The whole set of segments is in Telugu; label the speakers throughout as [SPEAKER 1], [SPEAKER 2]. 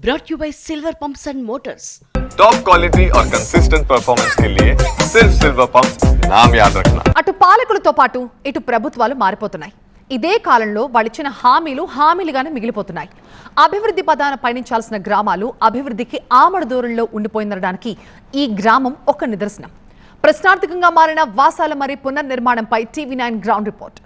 [SPEAKER 1] brought you by Silver Pumps and Motors.
[SPEAKER 2] Top quality और कंसिस्टेंट परफॉर्मेंस के लिए सिर्फ सिल्वर पंप्स नाम याद रखना.
[SPEAKER 3] అటు పాలకులతో పాటు ఇటు ప్రభుత్వాలు మారిపోతున్నాయి. ఇదే కాలంలో వాళ్ళిచ్చిన హామీలుగానే మిగిలిపోతున్నాయి. అభివృద్ధి పదాన పయనించాల్సిన గ్రామాలు అభివృద్ధికి ఆమడ దూరంలో ఉండిపోయిందనడానికి ఈ గ్రామం ఒక నిదర్శనం. ప్రశ్నార్థకంగా మారిన వాసాలమర్రి పునర్నిర్మాణంపై TV9 గ్రౌండ్ రిపోర్ట్.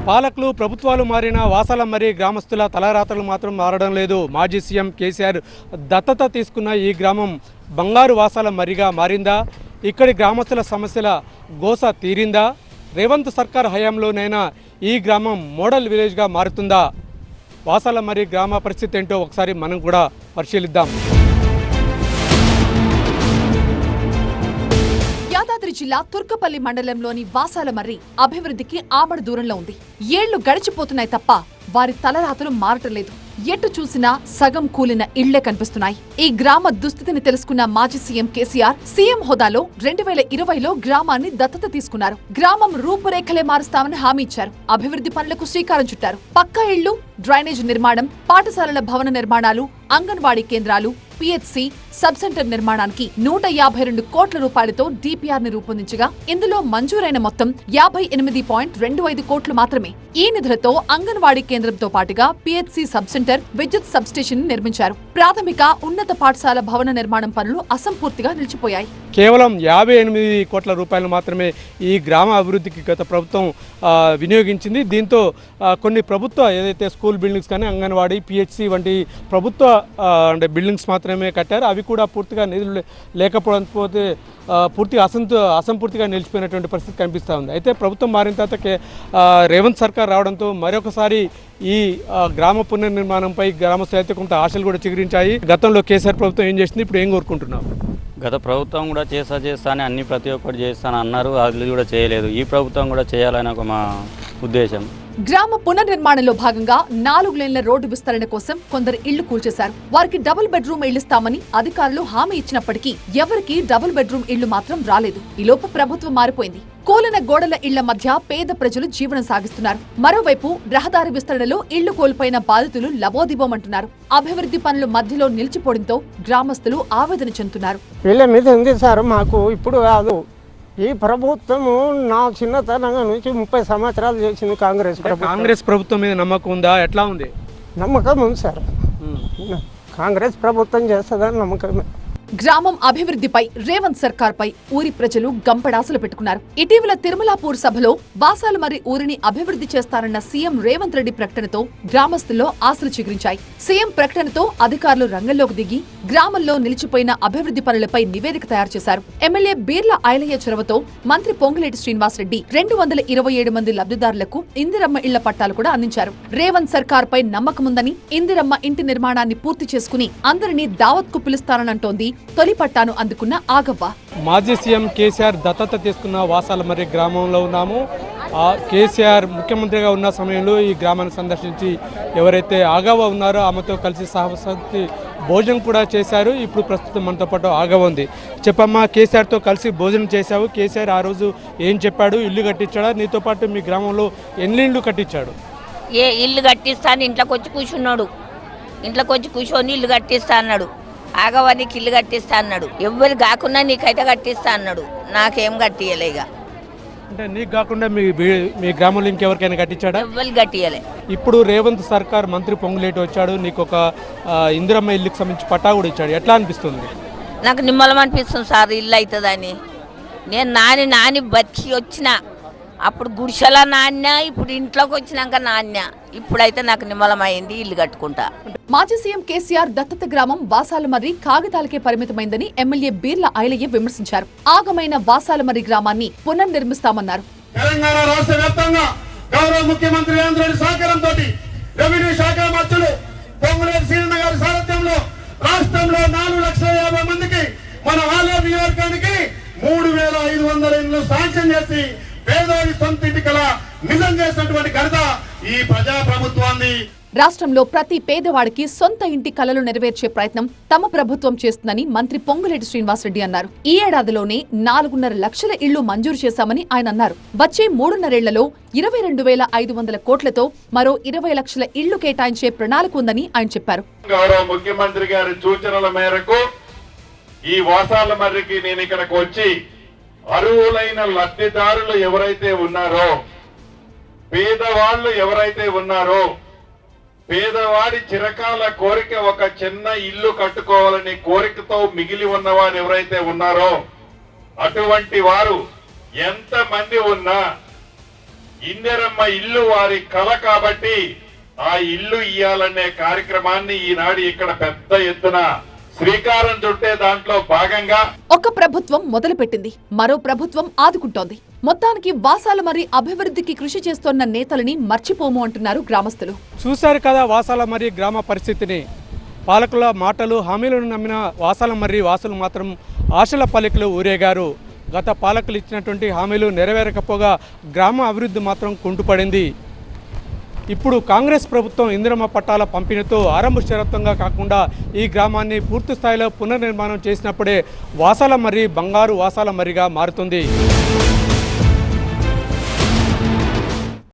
[SPEAKER 4] పాలకులు ప్రభుత్వాలు మారిన వాసాలమర్రి గ్రామస్తుల తలరాతలు మాత్రం మారడం లేదు. మాజీ సీఎం కేసీఆర్ దత్తత తీసుకున్న ఈ గ్రామం బంగారు వాసాలమర్రిగా మారిందా? ఇక్కడి గ్రామస్తుల సమస్యల గోస తీరిందా? రేవంత్ సర్కార్ హయాంలోనైనా ఈ గ్రామం మోడల్ విలేజ్గా మారుతుందా? వాసాలమర్రి గ్రామ పరిస్థితి ఏంటో ఒకసారి మనం కూడా పరిశీలిద్దాం.
[SPEAKER 3] యాదాద్రి జిల్లా తుర్కపల్లి మండలంలోని వాసాలమర్రి అభివృద్ధికి ఆమడ దూరంలో ఉంది. ఏళ్లు గడిచిపోతున్నాయి తప్ప వారి తలరాతలు మారటం లేదు. ఎటు చూసినా సగం కూలిన ఇళ్లే కనిపిస్తున్నాయి. ఈ గ్రామ దుస్థితిని తెలుసుకున్న మాజీ సీఎం కేసీఆర్ సీఎం హోదాలో 2020లో గ్రామాన్ని దత్తత తీసుకున్నారు. గ్రామం రూపురేఖలే మారుస్తామని హామీ ఇచ్చారు. అభివృద్ధి పనులకు శ్రీకారం చుట్టారు. పక్కా ఇళ్లు, డ్రైనేజ్ నిర్మాణం, పాఠశాలల భవన నిర్మాణాలు, అంగన్వాడీ కేంద్రాలు, పిహెచ్సి, సబ్ సెంటర్ నిర్మాణానికి 152 కోట్ల రూపాయలతో డిపిఆర్ ని రూపొందించగా ఇందులో మంజూరైన మొత్తం 58.25 కోట్లు మాత్రమే. ఈ నిధులతో అంగన్వాడీ కేంద్రంతో పాటుగా పిహెచ్సి సబ్ సెంటర్, విద్యుత్ సబ్ స్టేషన్ నిర్మించారు. ప్రాథమిక, ఉన్నత పాఠశాల భవన నిర్మాణం పనులు అసంపూర్తిగా నిలిచిపోయాయి.
[SPEAKER 4] కేవలం 58 కోట్ల రూపాయలు మాత్రమే ఈ గ్రామ అభివృద్ధికి గత ప్రభుత్వం వినియోగించింది. దీంతో కొన్ని ప్రభుత్వ ఏదైతే స్కూల్ బిల్డింగ్స్ కానీ అంగన్వాడీ, పిహెచ్సి వంటి ప్రభుత్వ అంటే బిల్డింగ్స్ మాత్రమే కట్టారు. అవి కూడా పూర్తిగా నిధులు లేకపోతే పూర్తిగా అసంపూర్తిగా నిలిచిపోయినటువంటి పరిస్థితి కనిపిస్తూ ఉంది. అయితే ప్రభుత్వం మారిన తర్వాత రేవంత్ సర్కార్ రావడంతో మరొకసారి ఈ గ్రామ పునర్నిర్మాణంపై గ్రామస్తులు అయితే కొంత ఆశలు కూడా చిగురించాయి. గతంలో కేసీఆర్ ప్రభుత్వం ఏం చేసింది, ఇప్పుడు ఏం కోరుకుంటున్నాం?
[SPEAKER 5] గత ప్రభుత్వం కూడా చేస్తానని అన్ని ప్రతి ఒక్కటి చేస్తాను అన్నారు, అది కూడా చేయలేదు. ఈ ప్రభుత్వం కూడా చేయాలని ఒక మా ఉద్దేశం.
[SPEAKER 3] గ్రామ పునర్నిర్మాణంలో భాగంగా 4 లేన్ల రోడ్డు విస్తరణ కోసం కొందరు ఇళ్లు కూల్చేశారు. వారికి డబుల్ బెడ్రూమ్ ఇళ్లిస్తామని అధికారులు హామీ ఇచ్చినప్పటికీ ఎవరికీ డబుల్ బెడ్రూమ్ ఇళ్లు మాత్రం రాలేదు. ఈలోపు ప్రభుత్వం మారిపోయింది. కూలిన గోడల ఇళ్ల మధ్య పేద ప్రజలు జీవనం సాగిస్తున్నారు. మరోవైపు రహదారి విస్తరణలో ఇళ్లు కోల్పోయిన బాధితులు లబోదిబోమంటున్నారు. అభివృద్ధి పనులు మధ్యలో నిలిచిపోవడంతో గ్రామస్తులు ఆవేదన చెందుతున్నారు.
[SPEAKER 6] వీళ్ళ మీద ఉంది సార్, మాకు ఇప్పుడు కాదు. ఈ ప్రభుత్వము నా చిన్నతనం నుంచి 30 సంవత్సరాలు చేసింది
[SPEAKER 4] కాంగ్రెస్ ప్రభుత్వం మీద నమ్మకం ఉందా? ఎట్లా ఉంది?
[SPEAKER 6] నమ్మకం ఉంది సార్. కాంగ్రెస్ ప్రభుత్వం చేస్తుందని నమ్మకమే.
[SPEAKER 3] గ్రామం అభివృద్ధిపై రేవంత్ సర్కార్ పై ఊరి ప్రజలు గంపడాసలు పెట్టుకున్నారు. ఇటీవల తిరుమలాపూర్ సభలో వాసాలమర్రి ఊరిని అభివృద్ధి చేస్తారన్న సీఎం రేవంత్ రెడ్డి ప్రకటనతో గ్రామస్తుల్లో ఆశలు చిగురించాయి. సీఎం ప్రకటనతో అధికారులు రంగంలోకి దిగి గ్రామంలో నిలిచిపోయిన అభివృద్ధి పనులపై నివేదిక తయారు చేశారు. ఎమ్మెల్యే బీర్ల ఐలయ్య చొరవతో మంత్రి పొంగులేటి శ్రీనివాసరెడ్డి 227 మంది లబ్ధిదారులకు ఇందిరమ్మ ఇళ్ల పట్టాలు కూడా అందించారు. రేవంత్ సర్కార్ పై నమ్మకముందని, ఇందిరమ్మ ఇంటి నిర్మాణాన్ని పూర్తి చేసుకుని అందరినీ దావత్ కు పిలుస్తానంటోంది తొలి పట్టాను అందుకున్న ఆగవ్వ.
[SPEAKER 4] మాజీ సీఎం కేసీఆర్ దత్తత తీసుకున్న వాసాలమర్రి గ్రామంలో ఉన్నాము. కేసీఆర్ ముఖ్యమంత్రిగా ఉన్న సమయంలో ఈ గ్రామాన్ని సందర్శించి ఎవరైతే ఆగవ్వ ఉన్నారో ఆమెతో కలిసి సహపంక్తి భోజనం కూడా చేశారు. ఇప్పుడు ప్రస్తుతం మనతో పాటు ఆగవ్వ ఉంది. చెప్పమ్మా, కేసీఆర్తో కలిసి భోజనం చేశావు. కేసీఆర్ ఆ రోజు ఏం చెప్పాడు? ఇల్లు కట్టించాడా? నీతో పాటు మీ గ్రామంలో ఎన్ని ఇళ్ళు కట్టించాడు?
[SPEAKER 7] ఇల్లు కట్టిస్తాను ఇంట్లోకి వచ్చి కూర్చున్నాడు. ఇంట్లోకి వచ్చి కూర్చొని ఇల్లు కట్టిస్తా అన్నాడు. ఆగవ్వ నీకు ఇల్లు కట్టిస్తా అన్నాడు. ఎవ్వరు కాకుండా నీకైతే కట్టిస్తా అన్నాడు. నాకేం కట్టియలే. ఇక
[SPEAKER 4] అంటే నీకు కాకుండా మీ గ్రామంలో ఇంకెవరికైనా కట్టించాడా?
[SPEAKER 7] ఎవ్వరు కట్టియలే. ఇప్పుడు
[SPEAKER 4] రేవంత్ సర్కార్ మంత్రి పొంగులేటి వచ్చాడు, నీకు ఒక ఇందిరమ్మ ఇల్లుకి సంబంధించి పట్టా కూడా ఇచ్చాడు. ఎట్లా అనిపిస్తుంది?
[SPEAKER 7] నాకు నిమ్మలం అనిపిస్తుంది సార్ ఇల్లు అవుతుందని. నేను నాని బతికి వచ్చిన అప్పుడు గుడిసెల నాణ్య, ఇప్పుడు ఇంట్లోకి వచ్చినాక నాణ్య. ఇప్పుడైతే నాకు నిమ్మలం అయింది, ఇల్లు కట్టుకుంటా.
[SPEAKER 3] మాజీ సీఎం కేసీఆర్ దత్తత గ్రామం వాసాలమర్రి కాగితాలకే పరిమితమైందని ఎమ్మెల్యే బీర్ల ఐలయ్య విమర్శించారు. ఆగమైన వాసాలమర్రి గ్రామాన్ని పునర్నిర్మిస్తామన్నారు.
[SPEAKER 8] తెలంగాణ రాష్ట్ర వ్యాప్తంగా గౌరవ ముఖ్యమంత్రి రేవంత్ రెడ్డి సహకారంతో రెవెన్యూ శాఖ మంత్రులు పొంగులేటి శ్రీనివాస గారి సారథ్యంలో రాష్ట్రంలో 4,50,000 మందికి మన ఆలేరు నియోజకవర్గానికి 3,500 ఇళ్లు శాంక్షన్ చేసి పేదోడి సొంత ఇంటి కల నిజం చేసినటువంటి ఘనత ఈ ప్రజా ప్రభుత్వాన్ని.
[SPEAKER 3] రాష్ట్రంలో ప్రతి పేదవాడికి సొంత ఇంటి కలలు నెరవేర్చే ప్రయత్నం తమ ప్రభుత్వం చేస్తుందని మంత్రి పొంగులేటి శ్రీనివాసరెడ్డి అన్నారు. ఈ ఏడాదిలోనే 4.5 లక్షల ఇళ్లు మంజూరు చేశామని ఆయన అన్నారు. వచ్చే 3.5 ఏళ్లలో 22,500 కోట్లతో మరో 20 లక్షల ఇళ్లు కేటాయించే ప్రణాళిక ఉందని ఆయన చెప్పారు.
[SPEAKER 8] గౌరవ ముఖ్యమంత్రి గారి సూచనల మేరకు ఈ వాసాల మర్రికి నేను ఇక్కడికి వచ్చి అర్హులైన లబ్ధిదారులు ఎవరైతే ఉన్నారో, పేదవాళ్లు ఎవరైతే ఉన్నారో, పేదవాడి చిరకాల కోరిక ఒక చిన్న ఇల్లు కట్టుకోవాలని కోరికతో మిగిలి ఉన్నవారు ఎవరైతే ఉన్నారో అటువంటి వారు ఎంతమంది ఉన్నా ఇందిరమ్మ ఇల్లు వారి కల కాబట్టి ఆ ఇల్లు ఇయ్యాలనే కార్యక్రమాన్ని ఈనాడు ఇక్కడ పెద్ద ఎత్తున శ్రీకారం చుట్టే దాంట్లో భాగంగా
[SPEAKER 3] ఒక ప్రభుత్వం మొదలుపెట్టింది, మరో ప్రభుత్వం ఆదుకుంటోంది. మొత్తానికి వాసాలమర్రి అభివృద్ధికి కృషి చేస్తోన్న నేతలని మర్చిపోము అంటున్నారు గ్రామస్తులు.
[SPEAKER 4] చూశారు కదా వాసాలమర్రి గ్రామ పరిస్థితిని. పాలకుల మాటలు హామీలను నమ్మిన వాసాలమర్రి వాసులు మాత్రం ఆశల పలికలు ఊరేగారు. గత పాలకులు ఇచ్చినటువంటి హామీలు నెరవేరకపోగా గ్రామ అభివృద్ధి మాత్రం కుంటుపడింది. ఇప్పుడు కాంగ్రెస్ ప్రభుత్వం ఇందిరమ్మ పట్టాల పంపిణీతో ఆరంభశరత్వంగా కాకుండా ఈ గ్రామాన్ని పూర్తి స్థాయిలో పునర్నిర్మాణం చేసినప్పుడే వాసాలమర్రి బంగారు వాసాలమర్రిగా మారుతుంది.